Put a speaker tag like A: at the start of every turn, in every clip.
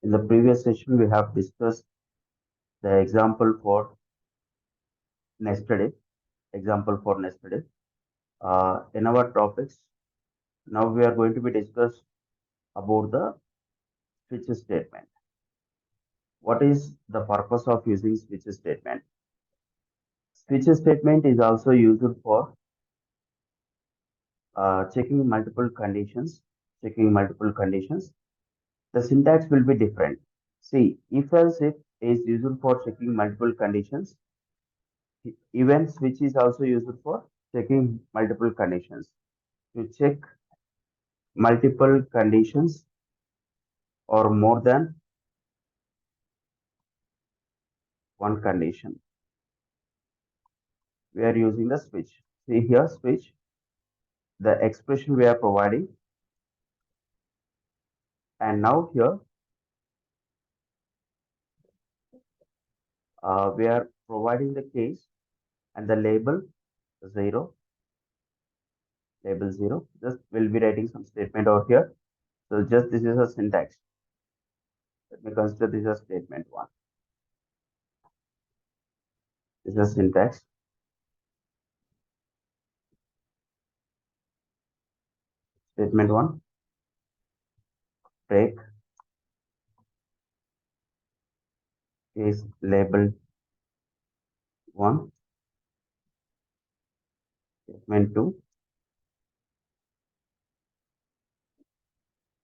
A: In the previous session, we have discussed the example for nested if. Example for nested if. In our topics, now we are going to be discuss about the switch statement. What is the purpose of using switch statement? Switch statement is also used for checking multiple conditions. Checking multiple conditions. The syntax will be different. See, if else if is used for checking multiple conditions. Even switch is also used for checking multiple conditions. To check multiple conditions or more than one condition, we are using the switch. See here, switch, the expression we are providing, and now here we are providing the case and the label 0, label 0. Just we'll be writing some statement over here. So just this is a syntax. Let me consider this as statement 1. This is a syntax. Statement 1, break is labeled 1. Statement 2,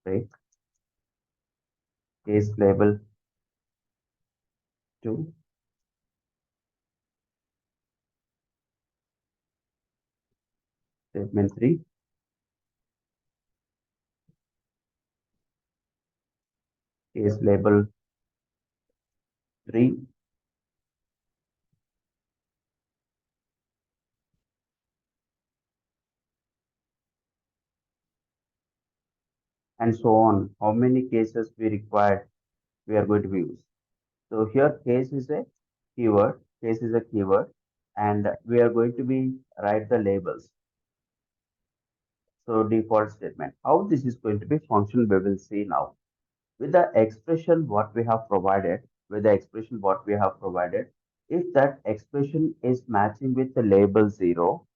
A: break is labeled 2. Statement 3, is labeled 3. And so on. How many cases we require, we are going to use. So here case is a keyword, case is a keyword, and we are going to be write the labels. So default statement. How this is going to be function, we will see now. With the expression what we have provided, if that expression is matching with the label 0,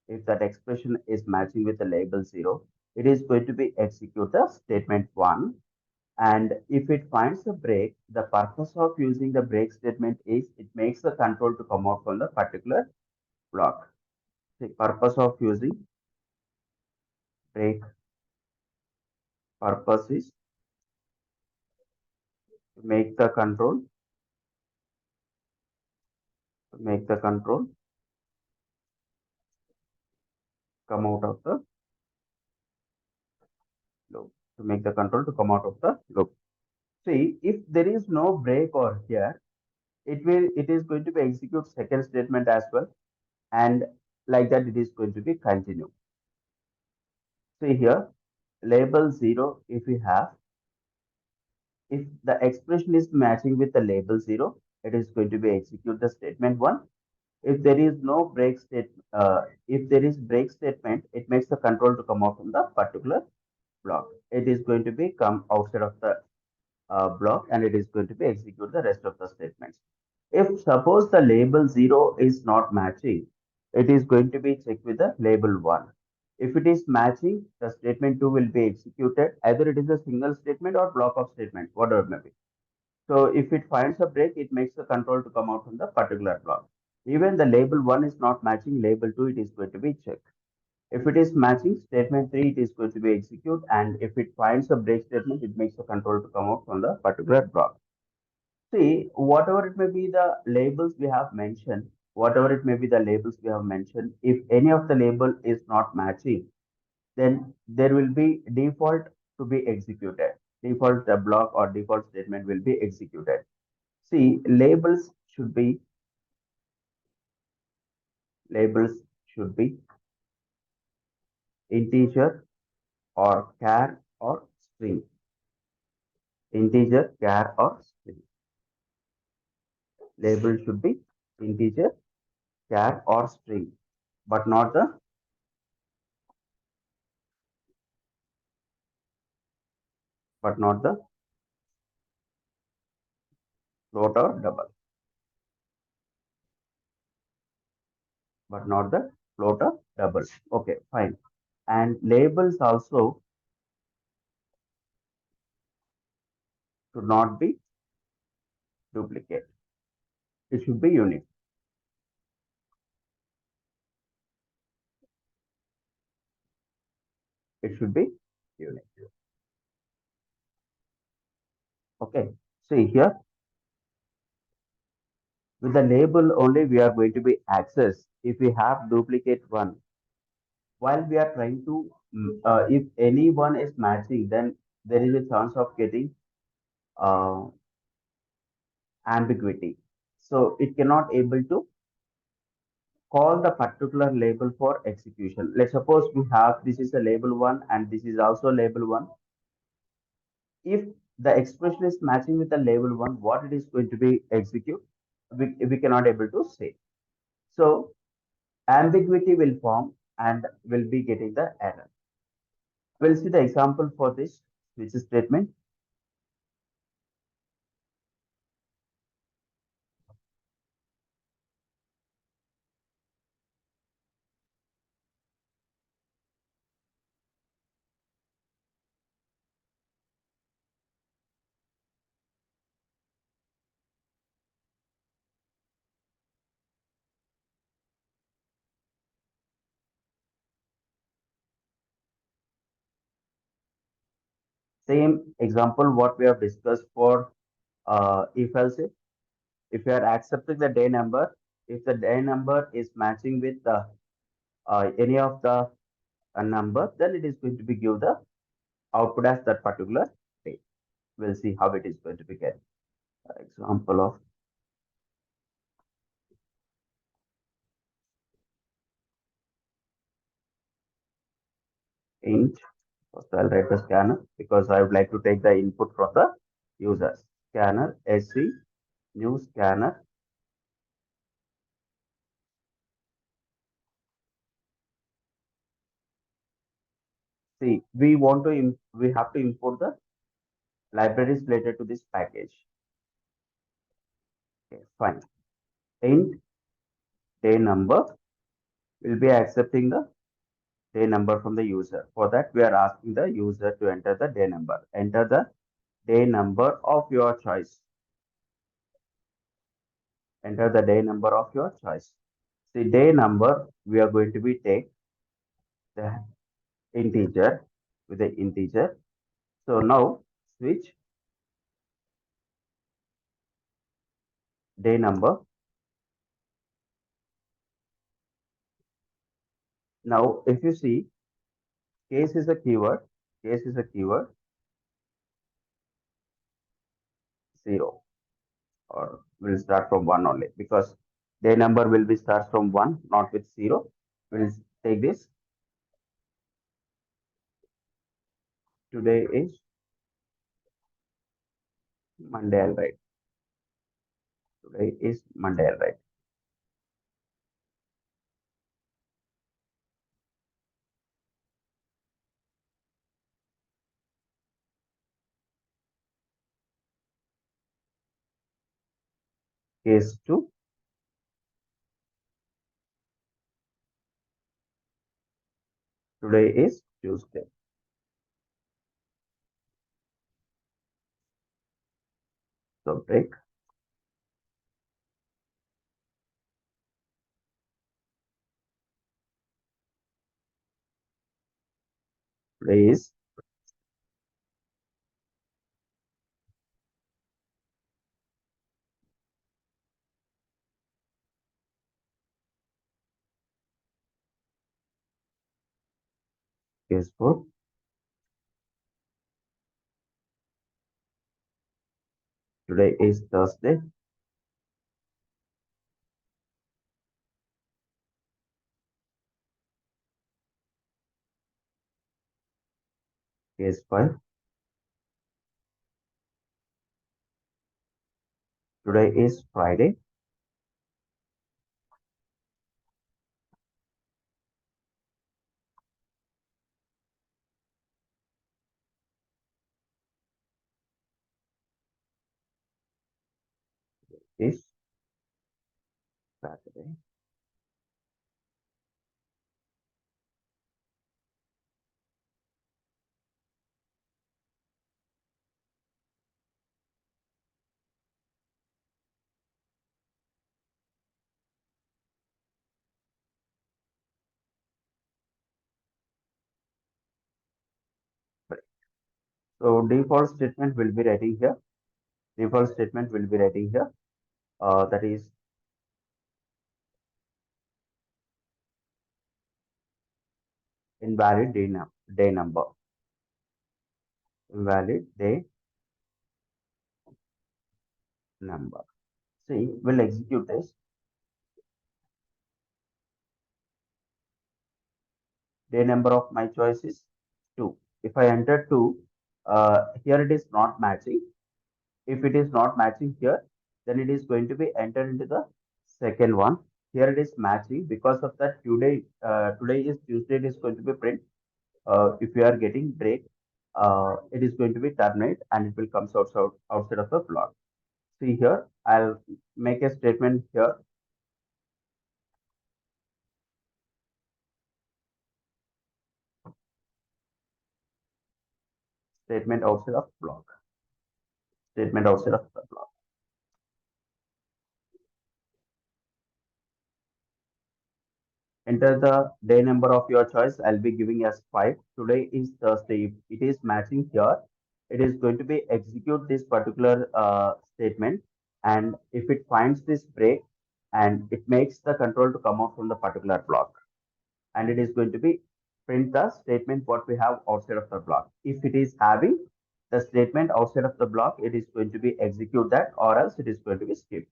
A: if that expression is matching with the label 0, it is going to be execute the statement 1. And if it finds a break, the purpose of using the break statement is it makes the control to come out from the particular block. The purpose of using break purpose is to make the control come out of the loop. To make the control to come out of the loop. See, if there is no break over here, it is going to be execute second statement as well, and like that it is going to be continue. See here, label 0, if we have, if the expression is matching with the label 0, it is going to be execute the statement 1. If there is no break state, if there is break statement, it makes the control to come out from the particular block. It is going to be come outside of the block, and it is going to be execute the rest of the statements. If suppose the label 0 is not matching, it is going to be checked with the label 1. If it is matching, the statement 2 will be executed. Either it is a single statement or block of statement, whatever it may be. So if it finds a break, it makes the control to come out from the particular block. Even the label 1 is not matching, label 2, it is going to be checked. If it is matching, statement 3, it is going to be execute. And if it finds a break statement, it makes the control to come out from the particular block. See, whatever it may be the labels we have mentioned, if any of the label is not matching, then there will be default to be executed. Default block or default statement will be executed. See, labels should be integer or char or string. Integer, char or string. Label should be integer, char or string, but not the float or double, but not the float or double. Okay, fine. And labels also should not be duplicate. It should be unique. It should be unique. Okay. See here, with the label only we are going to be access. If we have duplicate one, while we are trying to, if anyone is matching, then there is a chance of getting uh, ambiguity. So it cannot able to call the particular label for execution. Let's suppose we have this is a label one and this is also label one. If the expression is matching with the label one, what it is going to be execute, we cannot able to say. So ambiguity will form and will be getting the error. We'll see the example for this switch statement. Same example what we have discussed for if else if you are accepting the day number, if the day number is matching with any of the number, then it is going to be give the output as that particular day. We'll see how it is going to be get. Example of int. First, I'll write the scanner because I would like to take the input from the users. Scanner SC new scanner. See, we have to import the libraries related to this package. Okay, fine. Int day number will be accepting the day number from the user. For that, we are asking the user to enter the day number. Enter the day number of your choice. Enter the day number of your choice. The day number we are going to be take the integer with the integer. So now switch day number. Now if you see case is a keyword, case is a keyword 0, or will start from 1 only because day number will be start from 1 not with 0. We'll take this. Today is Monday, I'll write. Today is Monday, I'll write. Case 2, today is Tuesday. So break. Today is case 4. Today is Thursday. Case 5. Today is Friday. is Saturday. So default statement will be writing here. Default statement will be writing here. That is invalid day number. Invalid day number. See, we'll execute this. Day number of my choice is 2. If I enter 2, here it is not matching. If it is not matching here, then it is going to be entered into the second one. Here it is matching. Because of that, today is Tuesday, it is going to be print. If you are getting break, it is going to be terminate and it will come outside of the block. See here, I'll make a statement here. Statement outside of block. Statement outside of the block. Enter the day number of your choice. I'll be giving as 5. Today is Thursday. If it is matching here, it is going to be execute this particular statement. And if it finds this break and it makes the control to come out from the particular block, and it is going to be print the statement what we have outside of the block. If it is having the statement outside of the block, it is going to be execute that, or else it is going to be skipped.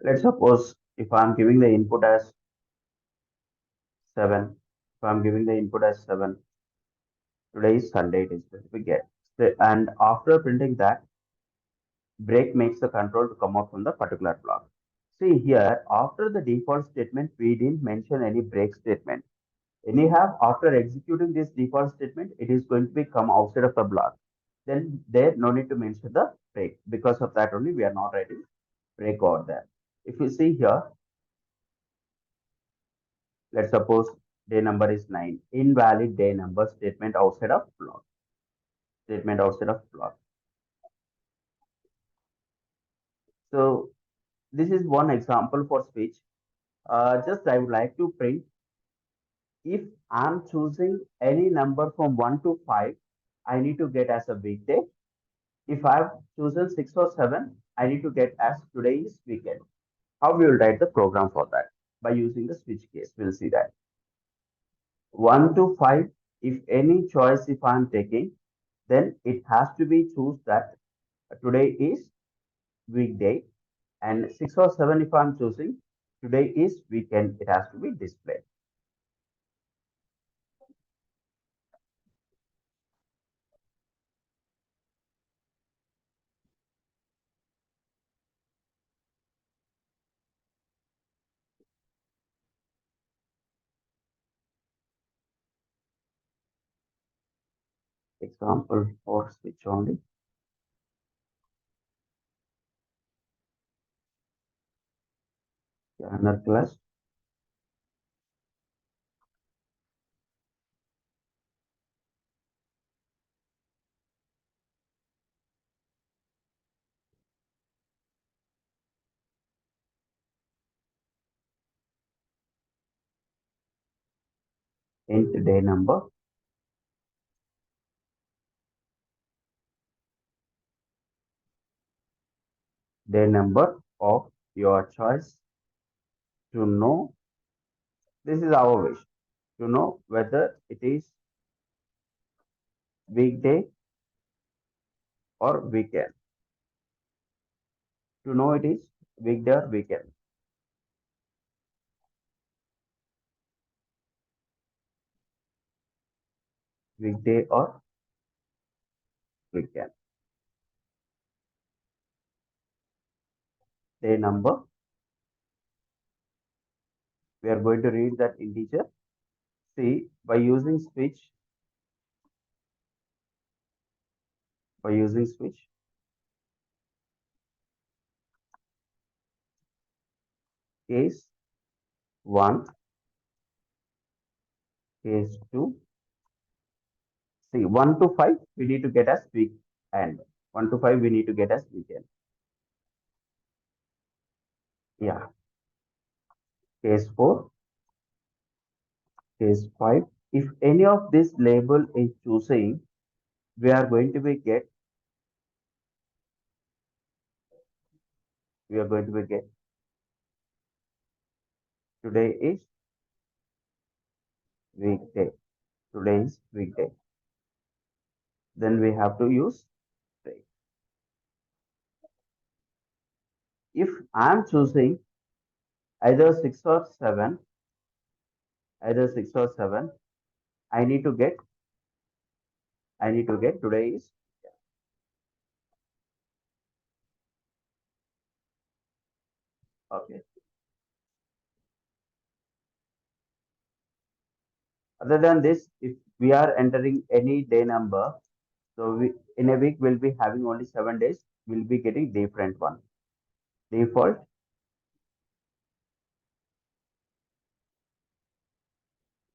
A: Let's suppose if I'm giving the input as 7, if I'm giving the input as 7, today is Sunday, it is going to be get. And after printing that, break makes the control to come out from the particular block. See here, after the default statement, we didn't mention any break statement. Anyhow, after executing this default statement, it is going to be come outside of the block. Then there no need to mention the break. Because of that only we are not writing break over there. If you see here, let's suppose day number is 9. Invalid day number statement outside of block. Statement outside of block. So this is one example for switch. Just I would like to print if I'm choosing any number from 1 to 5, I need to get as a weekday. If I've chosen 6 or 7, I need to get as today is weekend. How we will write the program for that? By using the switch case, we'll see that. 1 to 5, if any choice if I'm taking, then it has to be choose that today is weekday, and 6 or 7 if I'm choosing, today is weekend, it has to be displayed. Example for switch only. Scanner class. Int day number. Day number of your choice to know. This is our wish to know whether it is weekday or weekend. To know it is weekday or weekend. Weekday or weekend. Day number, we are going to read that integer. See, by using switch, case 1, case 2. See, 1 to 5, we need to get as week end. 1 to 5, we need to get as weekend. Yeah. Case 4, case 5. If any of this label is choosing, we are going to be get today is weekday. Today is weekday. Then we have to use day. If I am choosing either 6 or 7, either 6 or 7, I need to get today is okay. Other than this, if we are entering any day number, so we in a week we'll be having only 7 days, we'll be getting different one. Default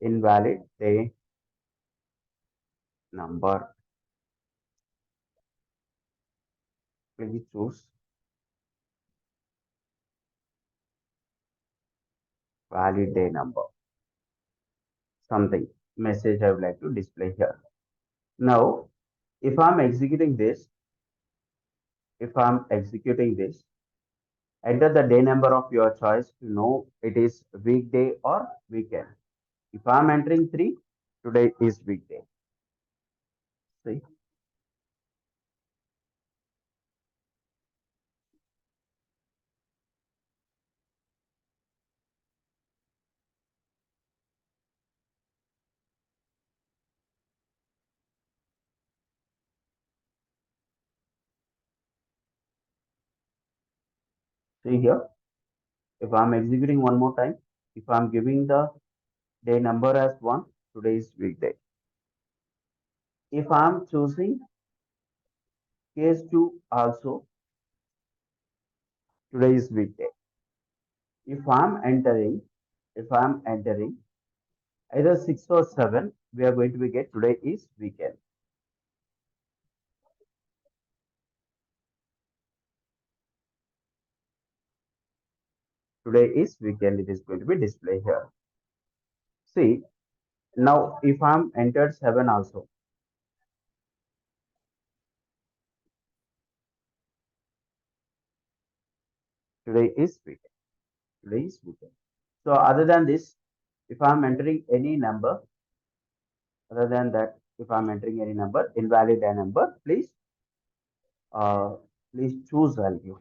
A: invalid day number. Please choose valid day number. Something message I would like to display here. Now, if I'm executing this, enter the day number of your choice to know it is weekday or weekend. If I'm entering 3, today is weekday. See, see here. If I'm executing one more time, if I'm giving the day number as 1, today is weekday. If I'm choosing case 2 also, today is weekday. If I'm entering either 6 or 7, we are going to be get today is weekend. Today is weekend, it is going to be displayed here. See, now if I'm entered 7 also, today is weekend. Today is weekend. So other than this, if I'm entering any number, other than that, if I'm entering any number, invalid a number, uh, please choose value.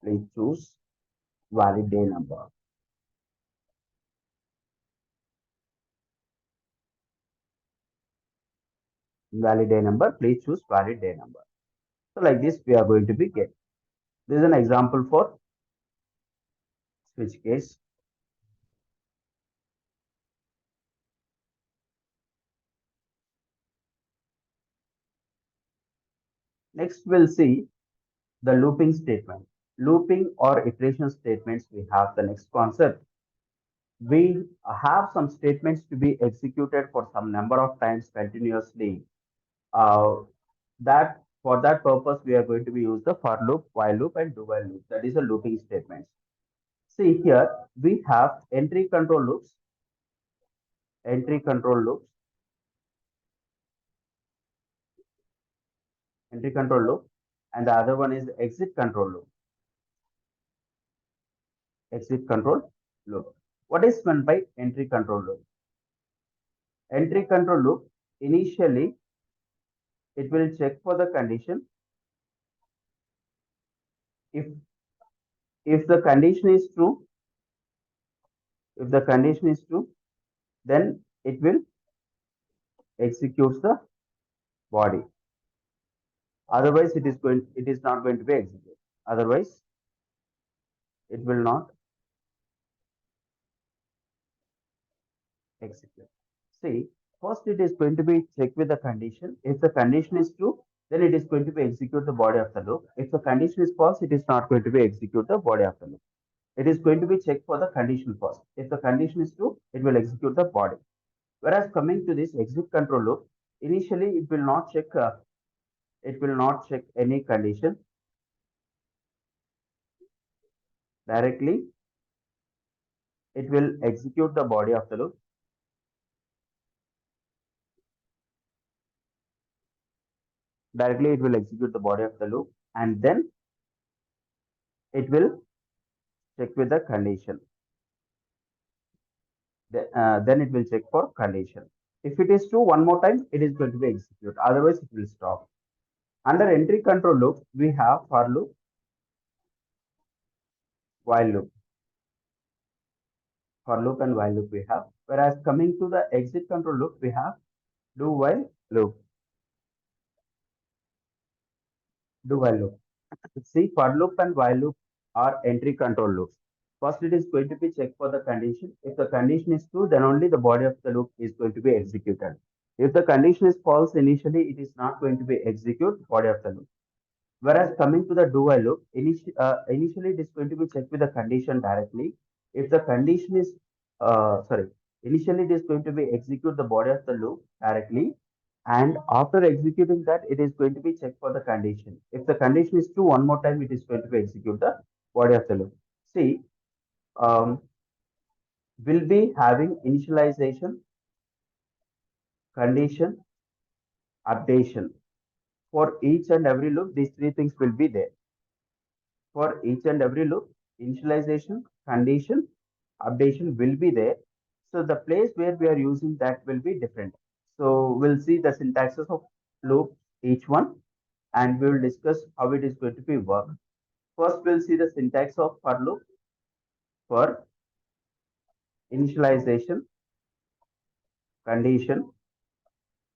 A: Please choose valid day number. Invalid day number, please choose valid day number. So like this, we are going to be get. This is an example for switch case. Next, we'll see the looping statement. Looping or iteration statements, we have the next concept. We have some statements to be executed for some number of times continuously. Uh, that for that purpose, we are going to be use the for loop, while loop, and do while loop. That is a looping statements. See here, we have entry control loops, entry control loop, and the other one is exit control loop. Exit control loop. What is meant by entry control loop? Entry control loop, initially it will check for the condition. If the condition is true, if the condition is true, then it will executes the body. Otherwise, it is not going to be executed. Otherwise, it will not execute. See, first it is going to be check with the condition. If the condition is true, then it is going to be execute the body of the loop. If the condition is false, it is not going to be execute the body of the loop. It is going to be checked for the condition first. If the condition is true, it will execute the body. Whereas coming to this exit control loop, initially it will not check any condition directly. It will execute the body of the loop. Directly, it will execute the body of the loop, and then it will check with the condition. Then it will check for condition. If it is true one more time, it is going to be executed. Otherwise, it will stop. Under entry control loop, we have for loop, while loop. For loop and while loop we have. Whereas coming to the exit control loop, we have do while loop. Do while loop. See, for loop and while loop are entry control loops. First, it is going to be checked for the condition. If the condition is true, then only the body of the loop is going to be executed. If the condition is false, initially it is not going to be execute body of the loop. Whereas coming to the do while loop, initially it is going to be checked with the condition directly. If the condition is, sorry, initially it is going to be execute the body of the loop directly. And after executing that, it is going to be checked for the condition. If the condition is true, one more time, it is going to be execute the body of the loop. See, um, will be having initialization, condition, updation. For each and every loop, these three things will be there. For each and every loop, initialization, condition, updation will be there. So the place where we are using that will be different. So we'll see the syntaxes of loop, each one, and we will discuss how it is going to be work. First, we'll see the syntax of for loop for initialization, condition,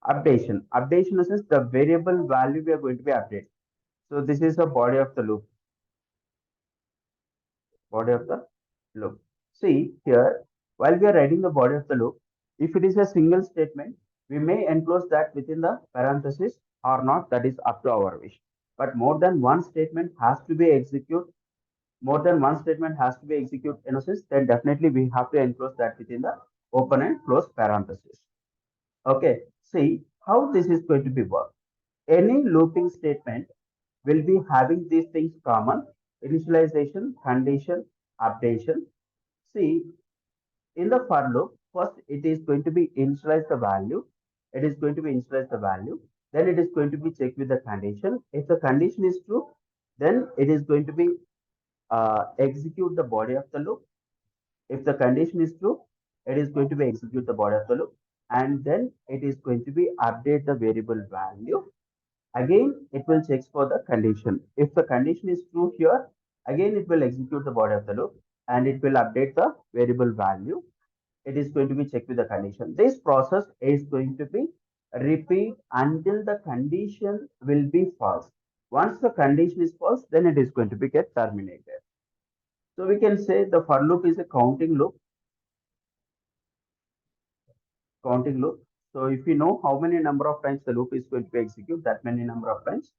A: updation. Updation is the variable value we are going to be updated. So this is a body of the loop. Body of the loop. See here, while we are writing the body of the loop, if it is a single statement, we may enclose that within the parenthesis or not, that is up to our wish. But more than one statement has to be executed, more than one statement has to be executed in a sense, then definitely we have to enclose that within the open and close parenthesis. Okay, see how this is going to be work. Any looping statement will be having these things common: initialization, condition, updation. See, in the for loop, first it is going to be initialize the value. It is going to be initialize the value. Then it is going to be checked with the condition. If the condition is true, then it is going to be execute the body of the loop. If the condition is true, it is going to be execute the body of the loop. And then it is going to be update the variable value. Again, it will check for the condition. If the condition is true here, again it will execute the body of the loop and it will update the variable value. It is going to be checked with the condition. This process is going to be repeat until the condition will be false. Once the condition is false, then it is going to be get terminated. So we can say the for loop is a counting loop. Counting loop. So if we know how many number of times the loop is going to be executed, that many number of times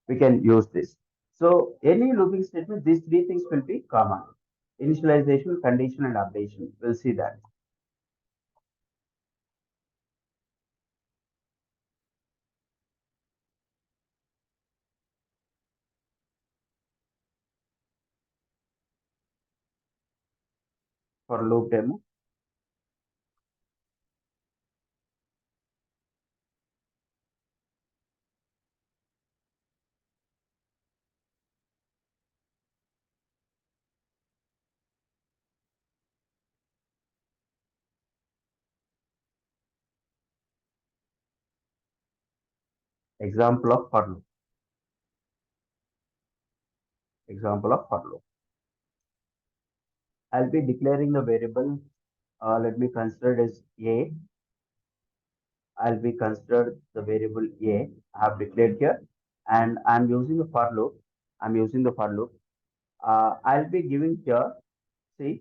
A: we can use this. So any looping statement, these three things will be common: initialization, condition, and updation. We'll see that for loop demo. Example of for loop. Example of for loop. I'll be declaring the variable. Let me consider it as a. I'll be considered the variable a I have declared here, and I'm using the for loop. I'm using the for loop. I'll be giving here, see,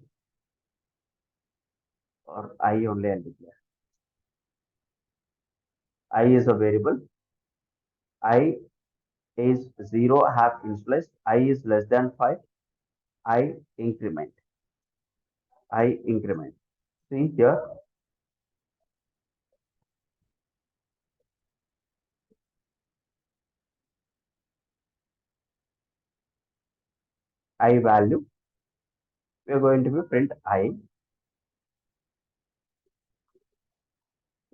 A: or I only I'll declare. I is a variable. I is 0, I have initialized. I is less than 5. I increment. I increment. See here, I value. We are going to be print I.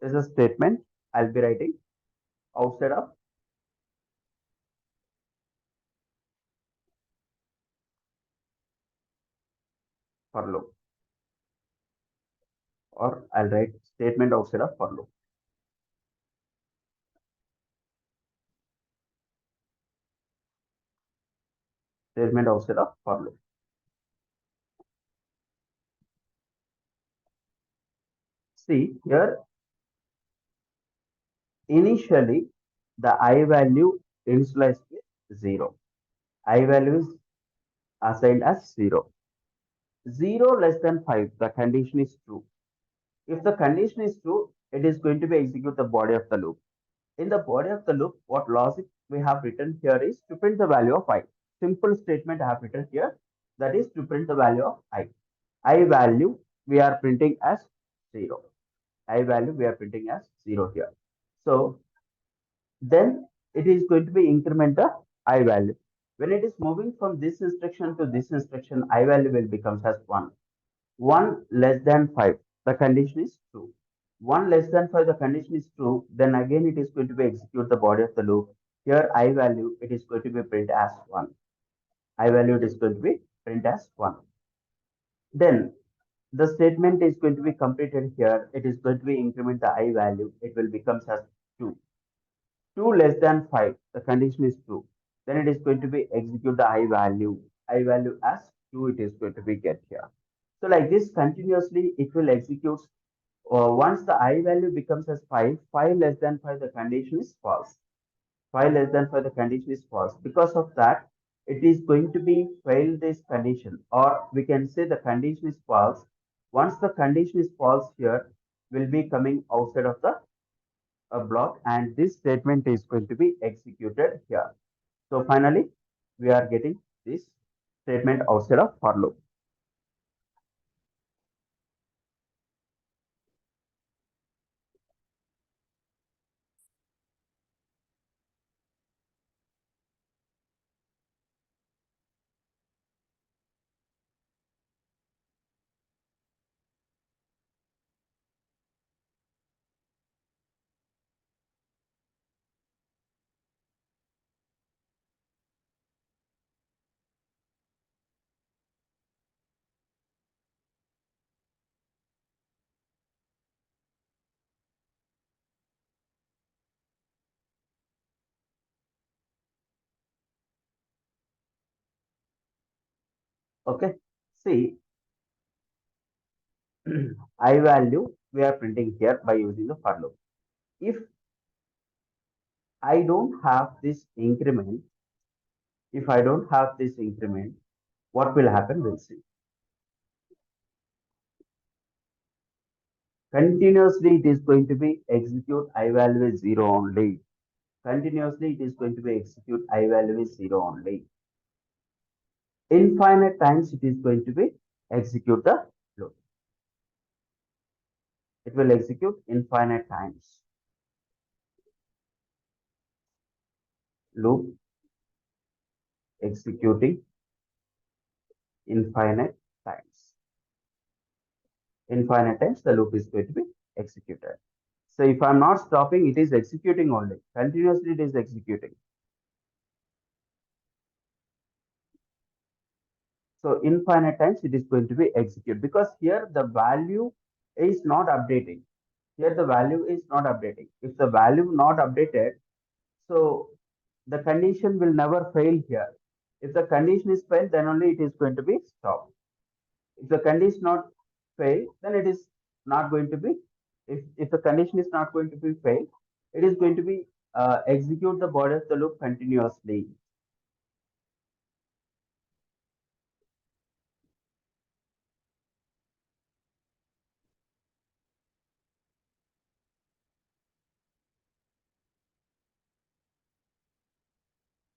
A: This is a statement I'll be writing outside of for loop, or I'll write statement outside of for loop. Statement outside of for loop. See here, initially the I value initialized with 0. I value is assigned as 0. 0 less than 5, the condition is true. If the condition is true, it is going to be execute the body of the loop. In the body of the loop, what logic we have written here is to print the value of I. Simple statement I have written here, that is to print the value of I. I value we are printing as 0. I value we are printing as 0 here. So then it is going to be increment the I value. When it is moving from this instruction to this instruction, I value will becomes as 1. 1 less than 5, the condition is true. 1 less than 5, the condition is true. Then again it is going to be execute the body of the loop. Here I value, it is going to be print as 1. I value it is going to be print as 1. Then the statement is going to be completed here. It is going to be increment the I value. It will becomes as 2. 2 less than 5, the condition is true. Then it is going to be execute the I value. I value as 2 it is going to be get here. So like this continuously it will execute. Once the I value becomes as 5, 5 less than 5 the condition is false. 5 less than 5 the condition is false. Because of that, it is going to be fail this condition, or we can say the condition is false. Once the condition is false here, will be coming outside of the block, and this statement is going to be executed here. So finally, we are getting this statement outside of for loop. Okay. See, I value we are printing here by using the for loop. If I don't have this increment, if I don't have this increment, what will happen? We'll see. Continuously, it is going to be execute I value is 0 only. Continuously, it is going to be execute I value is 0 only. Infinite times, it is going to be execute the loop. It will execute infinite times. Loop executing infinite times. Infinite times, the loop is going to be executed. So if I'm not stopping, it is executing only. Continuously, it is executing. So infinite times it is going to be executed, because here the value is not updating. Here the value is not updating. If the value not updated, so the condition will never fail here. If the condition is failed, then only it is going to be stopped. If the condition not fail, then it is not going to be if the condition is not going to be failed, it is going to be execute the body of the loop continuously.